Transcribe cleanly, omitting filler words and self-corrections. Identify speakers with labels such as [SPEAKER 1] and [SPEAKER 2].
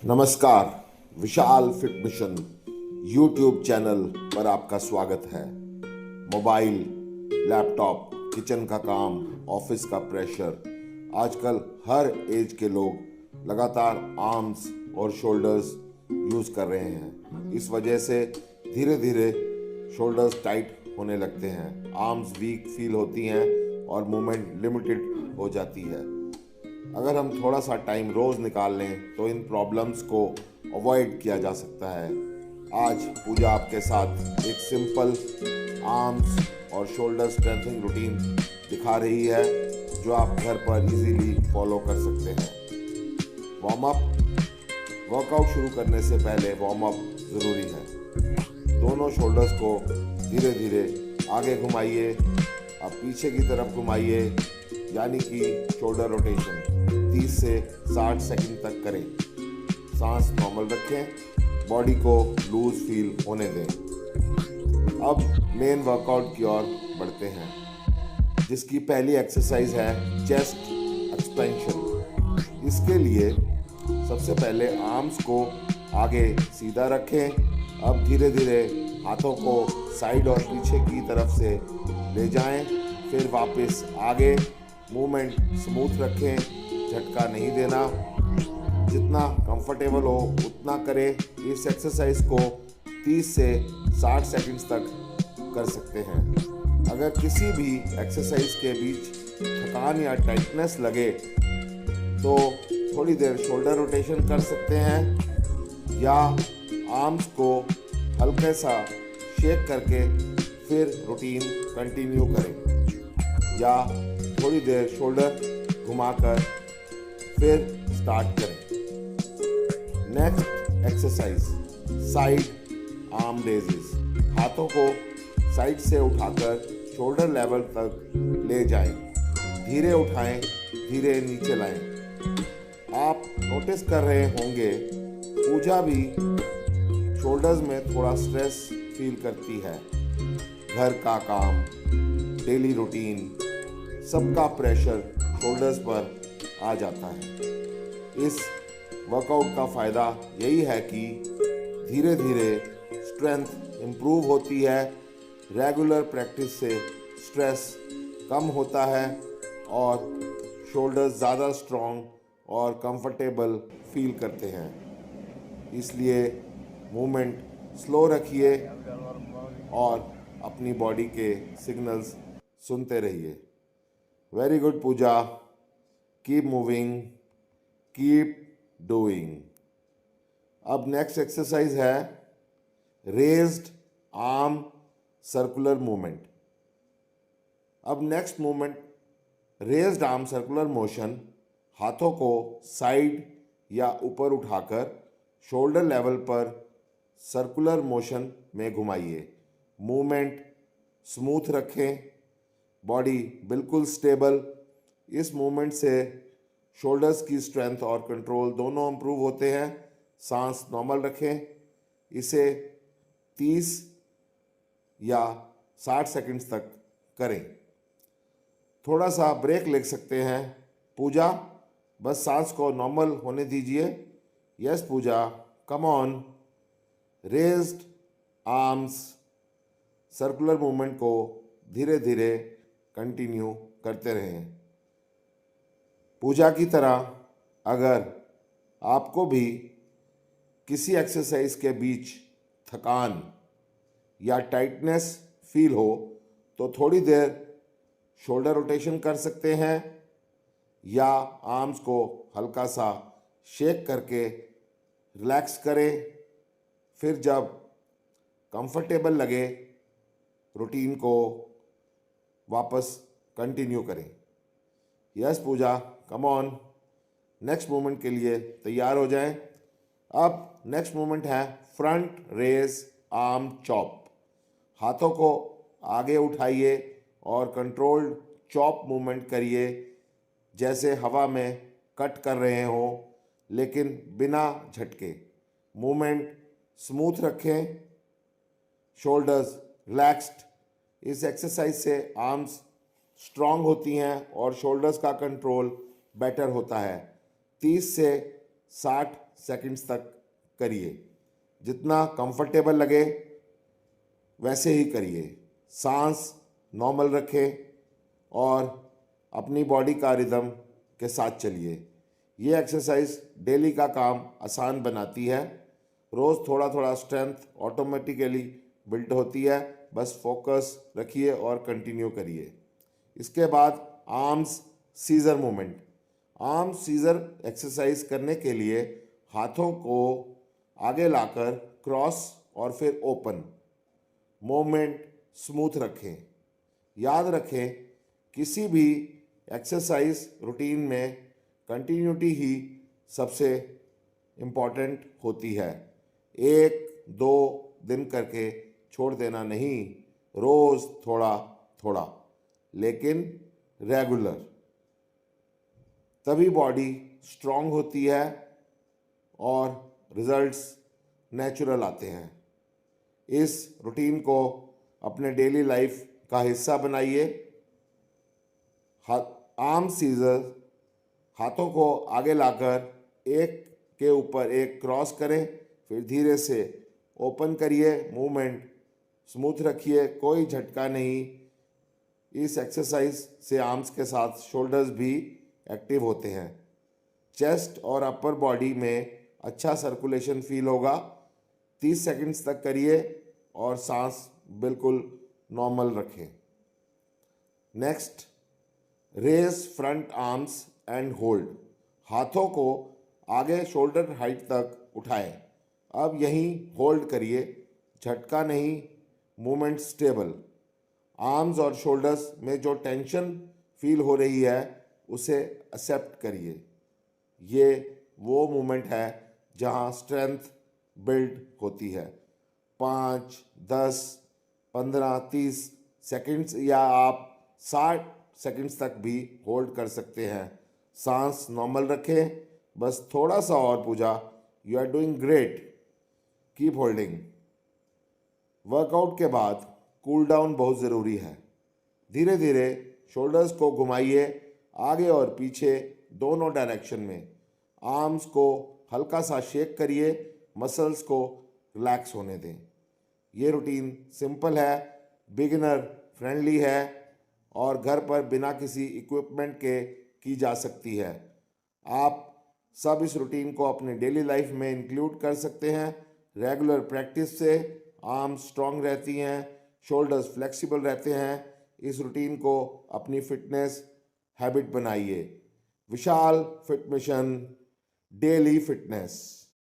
[SPEAKER 1] नमस्कार। विशाल fit mission YouTube channel पर आपका स्वागत है। मोबाइल, लैपटॉप, किचन का काम, ऑफिस का प्रेशर, आजकल हर एज के लोग लगातार आर्म्स और शोल्डर्स यूज़ कर रहे हैं। इस वजह से धीरे धीरे शोल्डर्स टाइट होने लगते हैं, आर्म्स वीक फील होती हैं और मूवमेंट लिमिटेड हो जाती है। अगर हम थोड़ा सा टाइम रोज़ निकाल लें तो इन प्रॉब्लम्स को अवॉइड किया जा सकता है। आज पूजा आपके साथ एक सिंपल आर्म्स और शोल्डर स्ट्रेंथनिंग रूटीन दिखा रही है जो आप घर पर इजीली फॉलो कर सकते हैं। Warm up. वर्कआउट शुरू करने से पहले वार्म अप ज़रूरी है। दोनों शोल्डर्स को धीरे धीरे आगे घुमाइए, अब पीछे की तरफ घुमाइए, यानी कि शोल्डर रोटेशन 30 से 60 सेकंड तक करें। सांस नॉर्मल रखें, बॉडी को लूज फील होने दें। अब मेन वर्कआउट की ओर बढ़ते हैं, जिसकी पहली एक्सरसाइज है चेस्ट एक्सपेंशन। इसके लिए सबसे पहले आर्म्स को आगे सीधा रखें। अब धीरे धीरे हाथों को साइड और पीछे की तरफ से ले जाएं, फिर वापस आगे। मूवमेंट स्मूथ रखें, झटका नहीं देना। जितना कंफर्टेबल हो उतना करें। इस एक्सरसाइज को 30 से 60 सेकंड्स तक कर सकते हैं। अगर किसी भी एक्सरसाइज के बीच थकान या टाइटनेस लगे तो थोड़ी देर शोल्डर रोटेशन कर सकते हैं, या आर्म्स को हल्के सा शेक करके फिर रूटीन कंटिन्यू करें, या थोड़ी देर शोल्डर घुमाकर फिर स्टार्ट करें। Next exercise side arm raises. हाथों को साइड से उठाकर शोल्डर लेवल तक ले जाएं। धीरे उठाएं, धीरे नीचे लाएं। आप नोटिस कर रहे होंगे पूजा भी शोल्डर्स में थोड़ा स्ट्रेस फील करती है। घर का काम, डेली रूटीन, सबका प्रेशर शोल्डर्स पर आ जाता है। इस वर्कआउट का फ़ायदा यही है कि धीरे धीरे स्ट्रेंथ इम्प्रूव होती है। रेगुलर प्रैक्टिस से स्ट्रेस कम होता है और शोल्डर्स ज़्यादा स्ट्रॉन्ग और कंफर्टेबल फील करते हैं। इसलिए मूवमेंट स्लो रखिए और अपनी बॉडी के सिग्नल्स सुनते रहिए। वेरी गुड पूजा, कीप मूविंग, कीप डूइंग। अब नेक्स्ट एक्सरसाइज है रेज्ड आर्म सर्कुलर मूवमेंट। अब next movement raised arm circular motion. हाथों को साइड या ऊपर उठाकर शोल्डर लेवल पर सर्कुलर मोशन में घुमाइए। मूवमेंट स्मूथ रखें, बॉडी बिल्कुल स्टेबल। इस मूवमेंट से शोल्डर्स की स्ट्रेंथ और कंट्रोल दोनों इम्प्रूव होते हैं। सांस नॉर्मल रखें। इसे 30 या 60 सेकंड्स तक करें। थोड़ा सा ब्रेक ले सकते हैं। पूजा, बस सांस को नॉर्मल होने दीजिए। Yes Pooja, come on. Raised arms circular movement को धीरे धीरे कंटिन्यू करते रहें। पूजा की तरह अगर आपको भी किसी एक्सरसाइज के बीच थकान या टाइटनेस फील हो तो थोड़ी देर शोल्डर रोटेशन कर सकते हैं, या आर्म्स को हल्का सा शेक करके रिलैक्स करें। फिर जब कंफर्टेबल लगे रूटीन को वापस कंटिन्यू करें। Yes Pooja, come on. Next movement के लिए तैयार हो जाएं। अब नेक्स्ट मूवमेंट है फ्रंट रेज आर्म चॉप। हाथों को आगे उठाइए और कंट्रोल्ड चॉप मूवमेंट करिए, जैसे हवा में कट कर रहे हों, लेकिन बिना झटके। मूवमेंट स्मूथ रखें, शोल्डर्स रिलैक्स्ड। इस एक्सरसाइज से आर्म्स स्ट्रॉन्ग होती हैं और शोल्डर्स का कंट्रोल बेटर होता है। 30 से 60 सेकंड्स तक करिए। जितना कंफर्टेबल लगे वैसे ही करिए। सांस नॉर्मल रखें और अपनी बॉडी का रिदम के साथ चलिए। ये एक्सरसाइज डेली का काम आसान बनाती है। रोज़ थोड़ा थोड़ा स्ट्रेंथ ऑटोमेटिकली बिल्ड होती है। बस फोकस रखिए और कंटिन्यू करिए। इसके बाद arms scissor movement. Arm scissor exercise करने के लिए हाथों को आगे लाकर क्रॉस और फिर ओपन मूवमेंट स्मूथ रखें। याद रखें, किसी भी एक्सरसाइज रूटीन में कंटिन्यूटी ही सबसे इम्पॉर्टेंट होती है। एक दो दिन करके छोड़ देना नहीं, रोज़ थोड़ा थोड़ा लेकिन रेगुलर। तभी बॉडी स्ट्रांग होती है और रिजल्ट्स नेचुरल आते हैं। इस रूटीन को अपने डेली लाइफ का हिस्सा बनाइए। आर्म सीजर, हाथों को आगे लाकर एक के ऊपर एक क्रॉस करें, फिर धीरे से ओपन करिए। मूवमेंट स्मूथ रखिए, कोई झटका नहीं। इस एक्सरसाइज से आर्म्स के साथ शोल्डर्स भी एक्टिव होते हैं। चेस्ट और अपर बॉडी में अच्छा सर्कुलेशन फील होगा। 30 सेकंड्स तक करिए और सांस बिल्कुल नॉर्मल रखें। Next, raise front arms and hold. हाथों को आगे शोल्डर हाइट तक उठाएं। अब यहीं होल्ड करिए, झटका नहीं, मूवमेंट स्टेबल। आर्म्स और शोल्डर्स में जो टेंशन फील हो रही है उसे एक्सेप्ट करिए। ये वो मूवमेंट है जहाँ स्ट्रेंथ बिल्ड होती है। 5, 10, 15, 30 सेकंड्स या आप 60 सेकंड्स तक भी होल्ड कर सकते हैं। सांस नॉर्मल रखें, बस थोड़ा सा और Pooja. You are doing great, keep holding. Workout के बाद कूल डाउन बहुत ज़रूरी है। धीरे धीरे शोल्डर्स को घुमाइए आगे और पीछे दोनों डायरेक्शन में। आर्म्स को हल्का सा शेक करिए, मसल्स को रिलैक्स होने दें। ये रूटीन सिंपल है, बिगिनर फ्रेंडली है और घर पर बिना किसी इक्विपमेंट के की जा सकती है। आप सब इस रूटीन को अपने डेली लाइफ में इंक्लूड कर सकते हैं। रेगुलर प्रैक्टिस से आर्म्स स्ट्रांग रहती हैं, शोल्डर्स फ्लेक्सिबल रहते हैं। इस रूटीन को अपनी फिटनेस हैबिट बनाइए। विशाल फिट मिशन, डेली फिटनेस।